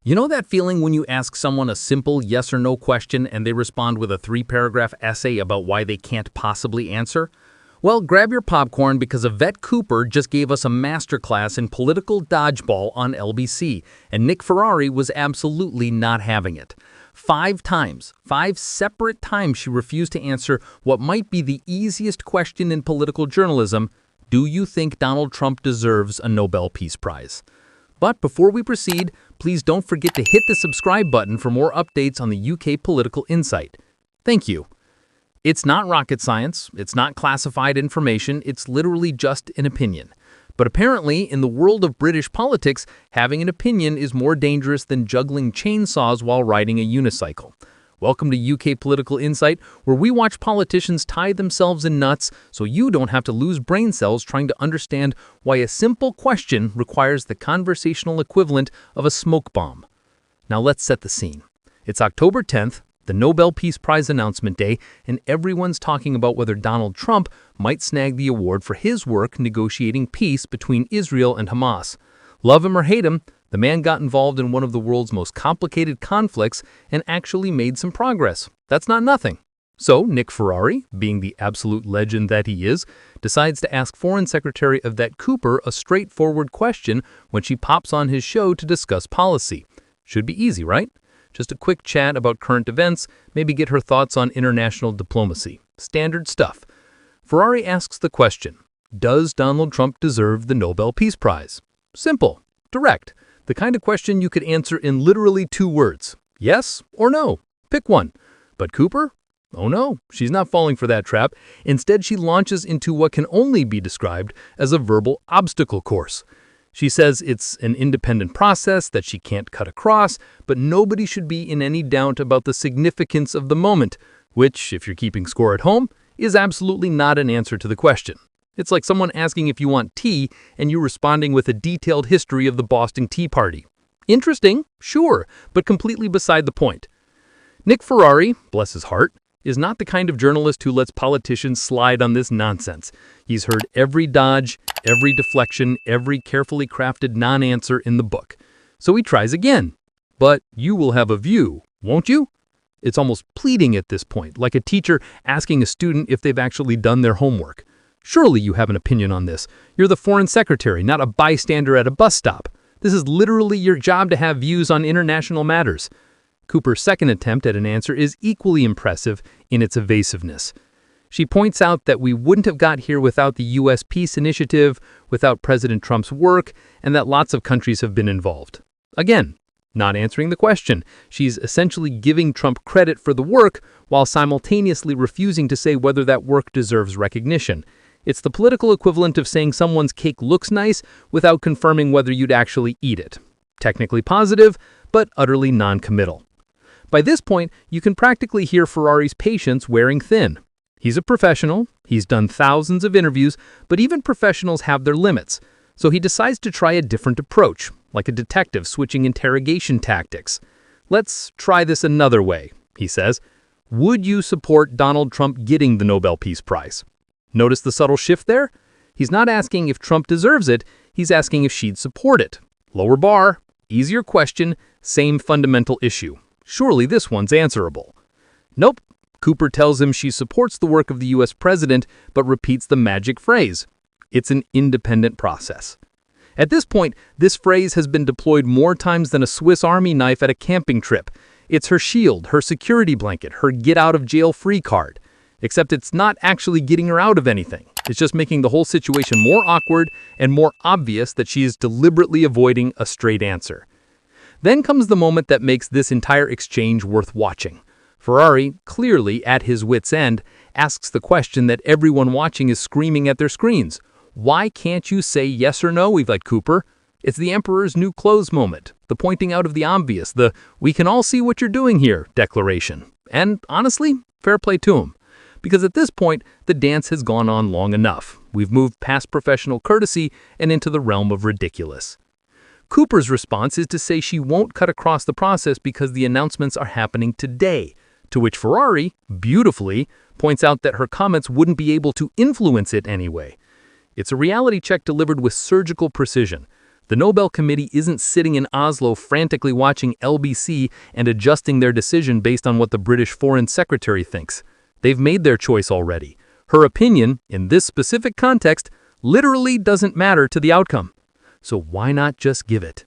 You know that feeling when you ask someone a simple yes or no question and they respond with a 3-paragraph essay about why they can't possibly answer? Well, grab your popcorn because Yvette Cooper just gave us a masterclass in political dodgeball on LBC, and Nick Ferrari was absolutely not having it. 5 separate times she refused to answer what might be the easiest question in political journalism: do you think Donald Trump deserves a Nobel Peace Prize? But before we proceed, please don't forget to hit the subscribe button for more updates on the UK Political Insight. Thank you. It's not rocket science, it's not classified information, it's literally just an opinion. But apparently, in the world of British politics, having an opinion is more dangerous than juggling chainsaws while riding a unicycle. Welcome to UK Political Insight, where we watch politicians tie themselves in knots so you don't have to lose brain cells trying to understand why a simple question requires the conversational equivalent of a smoke bomb. Now let's set the scene. It's October 10th, the Nobel Peace Prize announcement day, and everyone's talking about whether Donald Trump might snag the award for his work negotiating peace between Israel and Hamas. Love him or hate him, the man got involved in one of the world's most complicated conflicts and actually made some progress. That's not nothing. So Nick Ferrari, being the absolute legend that he is, decides to ask Foreign Secretary Yvette Cooper a straightforward question when she pops on his show to discuss policy. Should be easy, right? Just a quick chat about current events, maybe get her thoughts on international diplomacy. Standard stuff. Ferrari asks the question, does Donald Trump deserve the Nobel Peace Prize? Simple, direct, the kind of question you could answer in literally 2 words. Yes or no. Pick one. But Cooper? Oh no, she's not falling for that trap. Instead, she launches into what can only be described as a verbal obstacle course. She says it's an independent process that she can't cut across, but nobody should be in any doubt about the significance of the moment, which, if you're keeping score at home, is absolutely not an answer to the question. It's like someone asking if you want tea and you responding with a detailed history of the Boston Tea Party. Interesting, sure, but completely beside the point. Nick Ferrari, bless his heart, is not the kind of journalist who lets politicians slide on this nonsense. He's heard every dodge, every deflection, every carefully crafted non-answer in the book. So he tries again. But you will have a view, won't you? It's almost pleading at this point, like a teacher asking a student if they've actually done their homework. Surely you have an opinion on this. You're the foreign secretary, not a bystander at a bus stop. This is literally your job to have views on international matters. Cooper's second attempt at an answer is equally impressive in its evasiveness. She points out that we wouldn't have got here without the U.S. peace initiative, without President Trump's work, and that lots of countries have been involved. Again, not answering the question. She's essentially giving Trump credit for the work while simultaneously refusing to say whether that work deserves recognition. It's the political equivalent of saying someone's cake looks nice without confirming whether you'd actually eat it. Technically positive, but utterly non-committal. By this point, you can practically hear Ferrari's patience wearing thin. He's a professional, he's done thousands of interviews, but even professionals have their limits. So he decides to try a different approach, like a detective switching interrogation tactics. Let's try this another way, he says. Would you support Donald Trump getting the Nobel Peace Prize? Notice the subtle shift there? He's not asking if Trump deserves it, he's asking if she'd support it. Lower bar, easier question, same fundamental issue. Surely this one's answerable. Nope. Cooper tells him she supports the work of the U.S. president, but repeats the magic phrase. It's an independent process. At this point, this phrase has been deployed more times than a Swiss Army knife at a camping trip. It's her shield, her security blanket, her get-out-of-jail-free card. Except it's not actually getting her out of anything. It's just making the whole situation more awkward and more obvious that she is deliberately avoiding a straight answer. Then comes the moment that makes this entire exchange worth watching. Ferrari, clearly at his wit's end, asks the question that everyone watching is screaming at their screens. Why can't you say yes or no, Yvette Cooper? It's the emperor's new clothes moment, the pointing out of the obvious, the "we can all see what you're doing here" declaration. And honestly, fair play to him. Because at this point, the dance has gone on long enough. We've moved past professional courtesy and into the realm of ridiculous. Cooper's response is to say she won't cut across the process because the announcements are happening today, to which Ferrari, beautifully, points out that her comments wouldn't be able to influence it anyway. It's a reality check delivered with surgical precision. The Nobel Committee isn't sitting in Oslo frantically watching LBC and adjusting their decision based on what the British Foreign Secretary thinks. They've made their choice already. Her opinion, in this specific context, literally doesn't matter to the outcome. So why not just give it?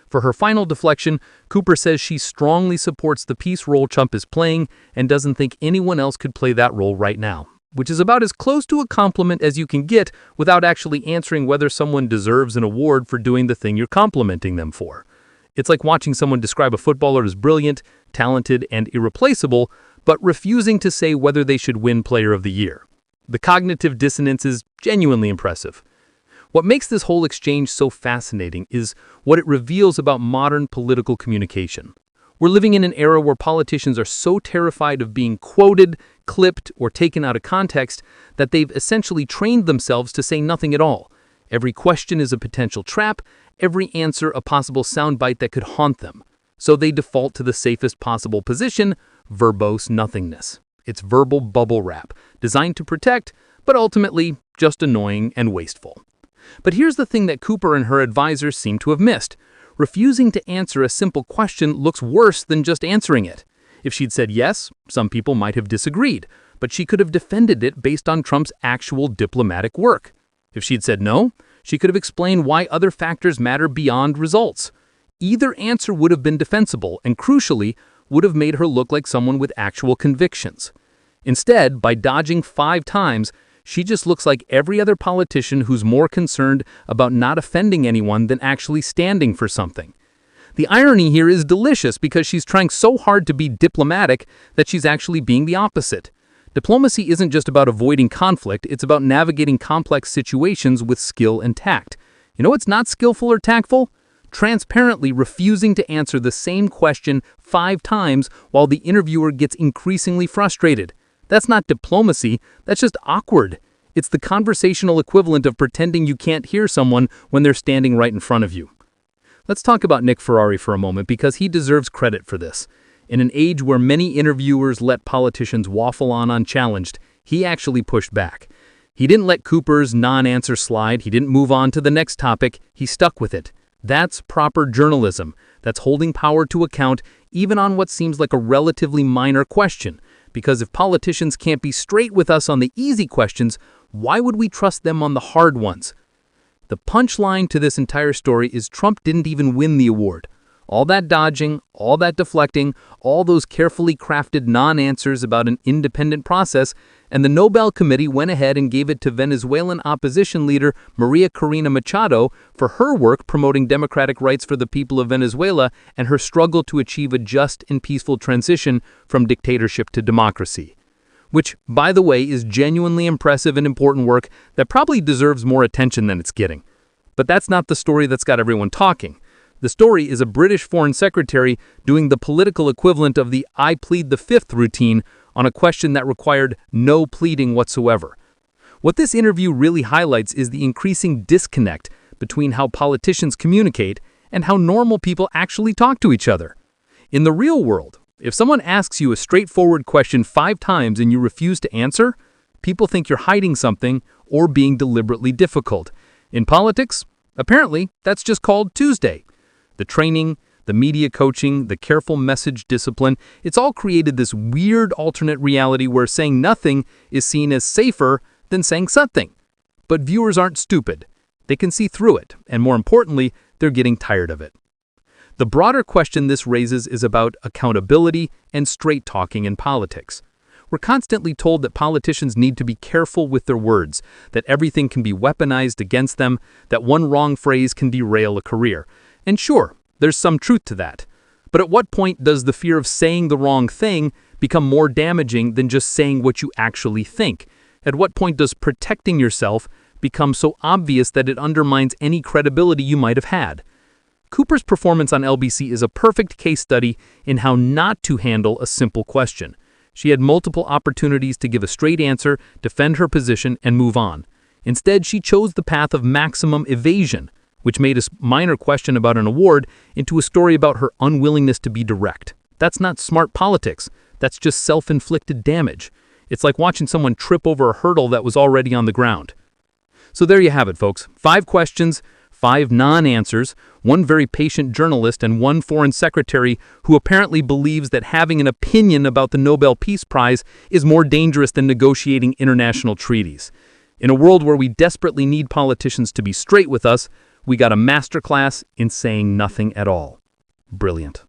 For her final deflection, Cooper says she strongly supports the peace role Trump is playing and doesn't think anyone else could play that role right now, which is about as close to a compliment as you can get without actually answering whether someone deserves an award for doing the thing you're complimenting them for. It's like watching someone describe a footballer as brilliant, talented, and irreplaceable, but refusing to say whether they should win Player of the Year. The cognitive dissonance is genuinely impressive. What makes this whole exchange so fascinating is what it reveals about modern political communication. We're living in an era where politicians are so terrified of being quoted, clipped, or taken out of context that they've essentially trained themselves to say nothing at all. Every question is a potential trap, every answer a possible soundbite that could haunt them. So they default to the safest possible position, verbose nothingness. It's verbal bubble wrap, designed to protect, but ultimately just annoying and wasteful. But here's the thing that Cooper and her advisors seem to have missed. Refusing to answer a simple question looks worse than just answering it. If she'd said yes, some people might have disagreed, but she could have defended it based on Trump's actual diplomatic work. If she'd said no, she could have explained why other factors matter beyond results. Either answer would have been defensible and, crucially, would have made her look like someone with actual convictions. Instead, by dodging 5 times, she just looks like every other politician who's more concerned about not offending anyone than actually standing for something. The irony here is delicious because she's trying so hard to be diplomatic that she's actually being the opposite. Diplomacy isn't just about avoiding conflict, it's about navigating complex situations with skill and tact. You know what's not skillful or tactful? Transparently refusing to answer the same question 5 times while the interviewer gets increasingly frustrated. That's not diplomacy, that's just awkward. It's the conversational equivalent of pretending you can't hear someone when they're standing right in front of you. Let's talk about Nick Ferrari for a moment because he deserves credit for this. In an age where many interviewers let politicians waffle on unchallenged, he actually pushed back. He didn't let Cooper's non-answer slide, he didn't move on to the next topic, he stuck with it. That's proper journalism. That's holding power to account even on what seems like a relatively minor question. Because if politicians can't be straight with us on the easy questions, why would we trust them on the hard ones? The punchline to this entire story is Trump didn't even win the award. All that dodging, all that deflecting, all those carefully crafted non-answers about an independent process, and the Nobel Committee went ahead and gave it to Venezuelan opposition leader Maria Corina Machado for her work promoting democratic rights for the people of Venezuela and her struggle to achieve a just and peaceful transition from dictatorship to democracy. Which, by the way, is genuinely impressive and important work that probably deserves more attention than it's getting. But that's not the story that's got everyone talking. The story is a British foreign secretary doing the political equivalent of the "I plead the fifth" routine on a question that required no pleading whatsoever. What this interview really highlights is the increasing disconnect between how politicians communicate and how normal people actually talk to each other. In the real world, if someone asks you a straightforward question 5 times and you refuse to answer, people think you're hiding something or being deliberately difficult. In politics, apparently, that's just called Tuesday. The training, the media coaching, the careful message discipline, it's all created this weird alternate reality where saying nothing is seen as safer than saying something. But viewers aren't stupid. They can see through it, and more importantly, they're getting tired of it. The broader question this raises is about accountability and straight talking in politics. We're constantly told that politicians need to be careful with their words, that everything can be weaponized against them, that one wrong phrase can derail a career. And sure, there's some truth to that. But at what point does the fear of saying the wrong thing become more damaging than just saying what you actually think? At what point does protecting yourself become so obvious that it undermines any credibility you might have had? Cooper's performance on LBC is a perfect case study in how not to handle a simple question. She had multiple opportunities to give a straight answer, defend her position, and move on. Instead, she chose the path of maximum evasion, which made a minor question about an award into a story about her unwillingness to be direct. That's not smart politics. That's just self-inflicted damage. It's like watching someone trip over a hurdle that was already on the ground. So there you have it, folks. 5 questions, 5 non-answers, 1 very patient journalist, and 1 foreign secretary who apparently believes that having an opinion about the Nobel Peace Prize is more dangerous than negotiating international treaties. In a world where we desperately need politicians to be straight with us, we got a masterclass in saying nothing at all. Brilliant.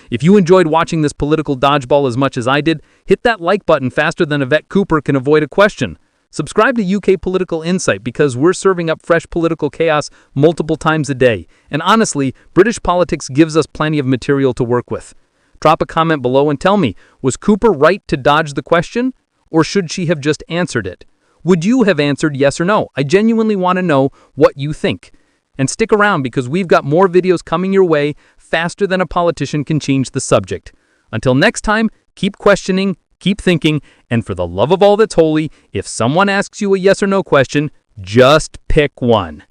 If you enjoyed watching this political dodgeball as much as I did, hit that like button faster than Yvette Cooper can avoid a question. Subscribe to UK Political Insight because we're serving up fresh political chaos multiple times a day. And honestly, British politics gives us plenty of material to work with. Drop a comment below and tell me, was Cooper right to dodge the question? Or should she have just answered it? Would you have answered yes or no? I genuinely want to know what you think. And stick around because we've got more videos coming your way faster than a politician can change the subject. Until next time, keep questioning, keep thinking, and for the love of all that's holy, if someone asks you a yes or no question, just pick one.